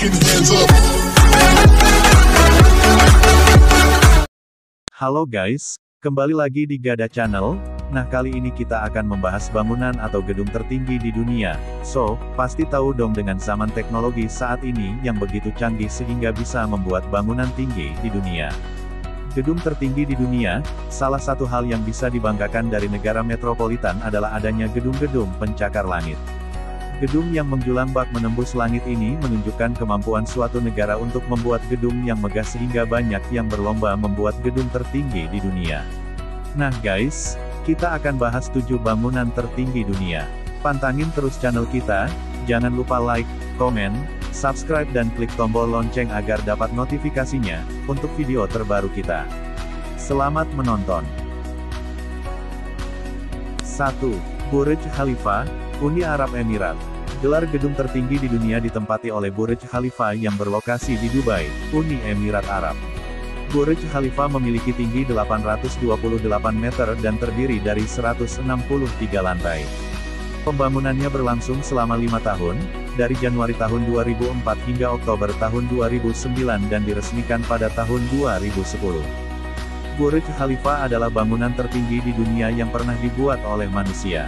motherfucking hands up. Halo guys, kembali lagi di Gada Channel. Nah, kali ini kita akan membahas bangunan atau gedung tertinggi di dunia. So, pasti tahu dong dengan zaman teknologi saat ini yang begitu canggih sehingga bisa membuat bangunan tinggi di dunia. Gedung tertinggi di dunia, salah satu hal yang bisa dibanggakan dari negara metropolitan adalah adanya gedung-gedung pencakar langit. Gedung yang menjulang bak menembus langit ini menunjukkan kemampuan suatu negara untuk membuat gedung yang megah sehingga banyak yang berlomba membuat gedung tertinggi di dunia. Nah guys, kita akan bahas 7 bangunan tertinggi dunia. Pantangin terus channel kita, jangan lupa like, komen, subscribe dan klik tombol lonceng agar dapat notifikasinya, untuk video terbaru kita. Selamat menonton. 1. Burj Khalifa, Uni Arab Emirat. Gelar gedung tertinggi di dunia ditempati oleh Burj Khalifa yang berlokasi di Dubai, Uni Emirat Arab. Burj Khalifa memiliki tinggi 828 meter dan terdiri dari 163 lantai. Pembangunannya berlangsung selama 5 tahun, dari Januari tahun 2004 hingga Oktober tahun 2009 dan diresmikan pada tahun 2010. Burj Khalifa adalah bangunan tertinggi di dunia yang pernah dibuat oleh manusia.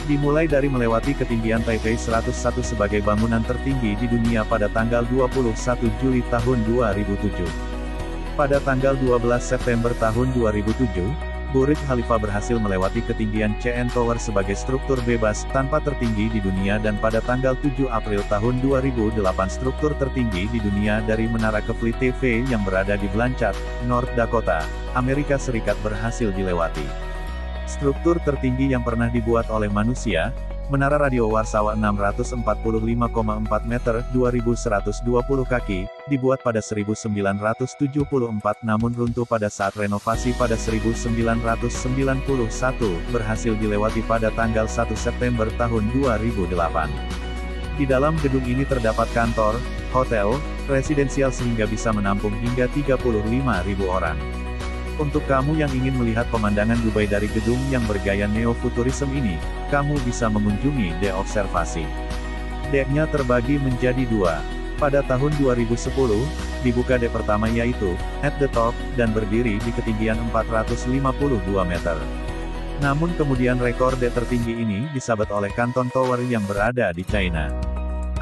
Dimulai dari melewati ketinggian Taipei 101 sebagai bangunan tertinggi di dunia pada tanggal 21 Juli tahun 2007. Pada tanggal 12 September tahun 2007, Burj Khalifa berhasil melewati ketinggian CN Tower sebagai struktur bebas tanpa tertinggi di dunia dan pada tanggal 7 April tahun 2008 struktur tertinggi di dunia dari Menara Kefli TV yang berada di Blanchard, North Dakota, Amerika Serikat berhasil dilewati. Struktur tertinggi yang pernah dibuat oleh manusia, Menara Radio Warsawa 645,4 meter, 2120 kaki, dibuat pada 1974 namun runtuh pada saat renovasi pada 1991, berhasil dilewati pada tanggal 1 September tahun 2008. Di dalam gedung ini terdapat kantor, hotel, residensial sehingga bisa menampung hingga 35.000 orang. Untuk kamu yang ingin melihat pemandangan Dubai dari gedung yang bergaya neo-futurisme ini, kamu bisa mengunjungi dek observasi. Deknya terbagi menjadi 2. Pada tahun 2010, dibuka dek pertama yaitu, at the top, dan berdiri di ketinggian 452 meter. Namun kemudian rekor dek tertinggi ini disabet oleh Canton Tower yang berada di China.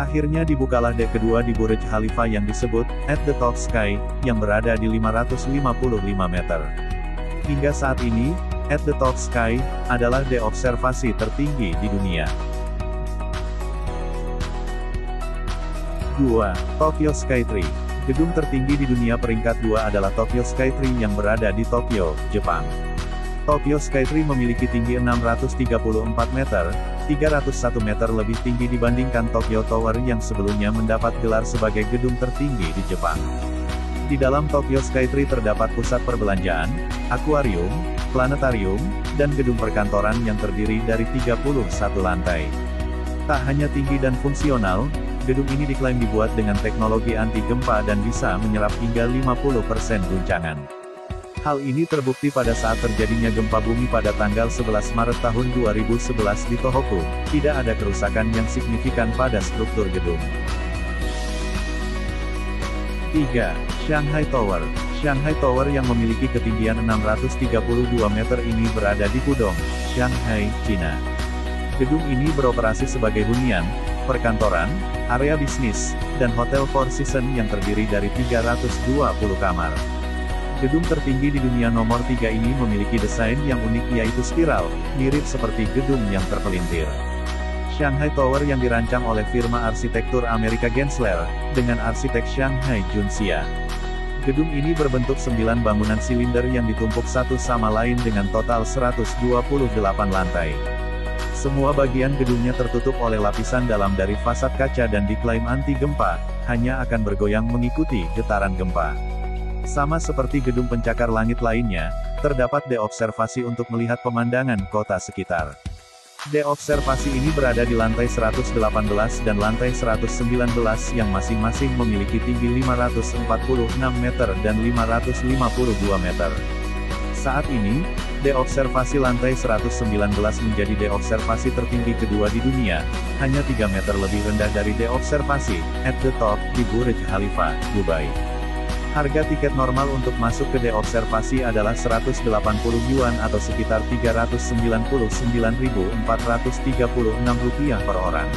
Akhirnya dibukalah dek kedua di Burj Khalifa yang disebut, At the Top Sky, yang berada di 555 meter. Hingga saat ini, At the Top Sky, adalah dek observasi tertinggi di dunia. 2. Tokyo Skytree. Gedung tertinggi di dunia peringkat 2 adalah Tokyo Skytree yang berada di Tokyo, Jepang. Tokyo Skytree memiliki tinggi 634 meter, 301 meter lebih tinggi dibandingkan Tokyo Tower yang sebelumnya mendapat gelar sebagai gedung tertinggi di Jepang. Di dalam Tokyo Skytree terdapat pusat perbelanjaan, akuarium, planetarium, dan gedung perkantoran yang terdiri dari 31 lantai. Tak hanya tinggi dan fungsional, gedung ini diklaim dibuat dengan teknologi anti gempa dan bisa menyerap hingga 50% guncangan. Hal ini terbukti pada saat terjadinya gempa bumi pada tanggal 11 Maret tahun 2011 di Tohoku, tidak ada kerusakan yang signifikan pada struktur gedung. 3. Shanghai Tower. Shanghai Tower yang memiliki ketinggian 632 meter ini berada di Pudong, Shanghai, China. Gedung ini beroperasi sebagai hunian, perkantoran, area bisnis, dan hotel Four Seasons yang terdiri dari 320 kamar. Gedung tertinggi di dunia nomor 3 ini memiliki desain yang unik yaitu spiral, mirip seperti gedung yang terpelintir. Shanghai Tower yang dirancang oleh firma arsitektur Amerika Gensler, dengan arsitek Shanghai Junxia. Gedung ini berbentuk 9 bangunan silinder yang ditumpuk satu sama lain dengan total 128 lantai. Semua bagian gedungnya tertutup oleh lapisan dalam dari fasad kaca dan diklaim anti gempa, hanya akan bergoyang mengikuti getaran gempa. Sama seperti gedung pencakar langit lainnya, terdapat dek observasi untuk melihat pemandangan kota sekitar. Dek observasi ini berada di lantai 118 dan lantai 119 yang masing-masing memiliki tinggi 546 meter dan 552 meter. Saat ini, Deobservasi lantai 119 menjadi deobservasi tertinggi kedua di dunia, hanya 3 meter lebih rendah dari deobservasi, at the top, di Burj Khalifa, Dubai. Harga tiket normal untuk masuk ke deobservasi adalah 180 yuan atau sekitar Rp399.436 per orang.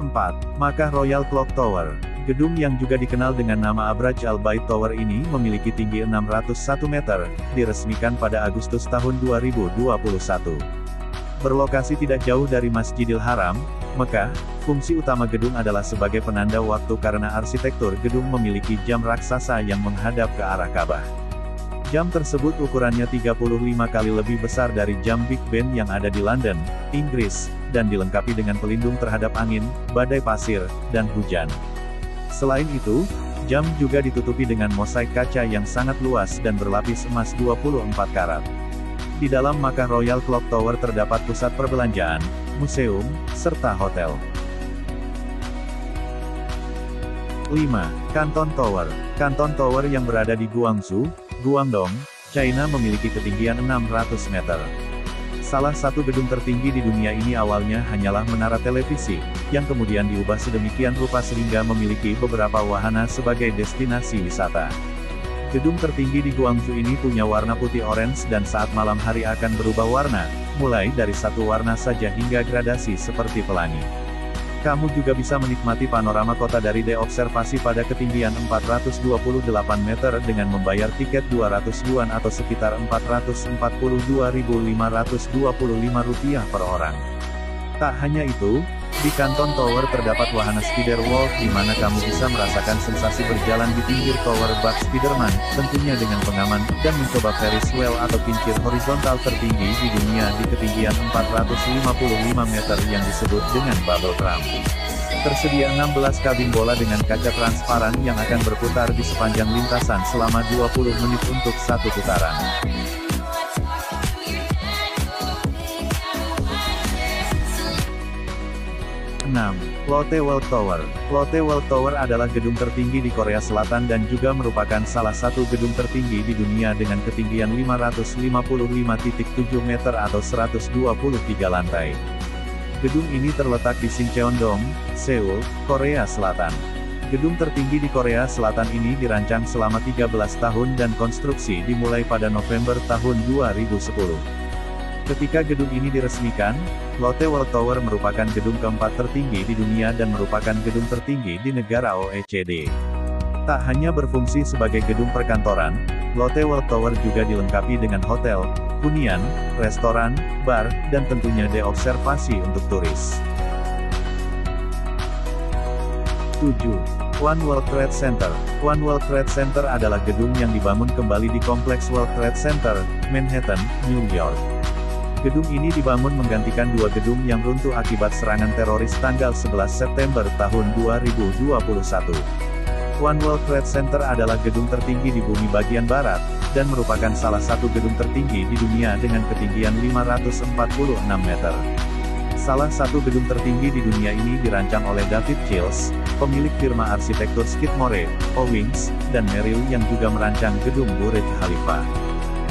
4. Makkah Royal Clock Tower. Gedung yang juga dikenal dengan nama Abraj Al Bait Tower ini memiliki tinggi 601 meter, diresmikan pada Agustus tahun 2021. Berlokasi tidak jauh dari Masjidil Haram, Mekah, fungsi utama gedung adalah sebagai penanda waktu karena arsitektur gedung memiliki jam raksasa yang menghadap ke arah Ka'bah. Jam tersebut ukurannya 35 kali lebih besar dari jam Big Ben yang ada di London, Inggris, dan dilengkapi dengan pelindung terhadap angin, badai pasir, dan hujan. Selain itu, jam juga ditutupi dengan mosaik kaca yang sangat luas dan berlapis emas 24 karat. Di dalam Makkah Royal Clock Tower terdapat pusat perbelanjaan, museum, serta hotel. 5. Canton Tower. Canton Tower yang berada di Guangzhou, Guangdong, China memiliki ketinggian 600 meter. Salah satu gedung tertinggi di dunia ini awalnya hanyalah menara televisi, yang kemudian diubah sedemikian rupa sehingga memiliki beberapa wahana sebagai destinasi wisata. Gedung tertinggi di Guangzhou ini punya warna putih orange dan saat malam hari akan berubah warna, mulai dari satu warna saja hingga gradasi seperti pelangi. Kamu juga bisa menikmati panorama kota dari deobservasi pada ketinggian 428 meter dengan membayar tiket 200 yuan atau sekitar Rp442.525 per orang. Tak hanya itu, di Canton Tower terdapat wahana spider walk di mana kamu bisa merasakan sensasi berjalan di pinggir tower bak Spiderman, tentunya dengan pengaman, dan mencoba Ferris wheel atau kincir horizontal tertinggi di dunia di ketinggian 455 meter yang disebut dengan bubble drum. Tersedia 16 kabin bola dengan kaca transparan yang akan berputar di sepanjang lintasan selama 20 menit untuk satu putaran. 6. Lotte World Tower. Lotte World Tower adalah gedung tertinggi di Korea Selatan dan juga merupakan salah satu gedung tertinggi di dunia dengan ketinggian 555.7 meter atau 123 lantai. Gedung ini terletak di Sincheon-dong, Seoul, Korea Selatan. Gedung tertinggi di Korea Selatan ini dirancang selama 13 tahun dan konstruksi dimulai pada November tahun 2010. Ketika gedung ini diresmikan, Lotte World Tower merupakan gedung keempat tertinggi di dunia dan merupakan gedung tertinggi di negara OECD. Tak hanya berfungsi sebagai gedung perkantoran, Lotte World Tower juga dilengkapi dengan hotel, hunian, restoran, bar, dan tentunya deobservasi untuk turis. 7. One World Trade Center. One World Trade Center adalah gedung yang dibangun kembali di Kompleks World Trade Center, Manhattan, New York. Gedung ini dibangun menggantikan dua gedung yang runtuh akibat serangan teroris tanggal 11 September tahun 2021. One World Trade Center adalah gedung tertinggi di bumi bagian barat, dan merupakan salah satu gedung tertinggi di dunia dengan ketinggian 546 meter. Salah satu gedung tertinggi di dunia ini dirancang oleh David Childs, pemilik firma arsitektur Skidmore, Owings, dan Merrill yang juga merancang gedung Burj Khalifa.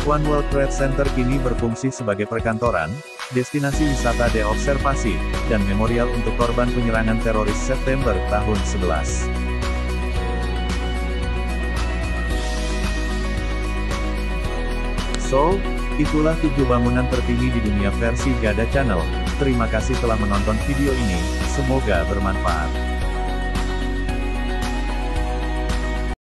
One World Trade Center kini berfungsi sebagai perkantoran, destinasi wisata deobservasi, dan memorial untuk korban penyerangan teroris September tahun 11. So, itulah 7 bangunan tertinggi di dunia versi Gada Channel. Terima kasih telah menonton video ini, semoga bermanfaat.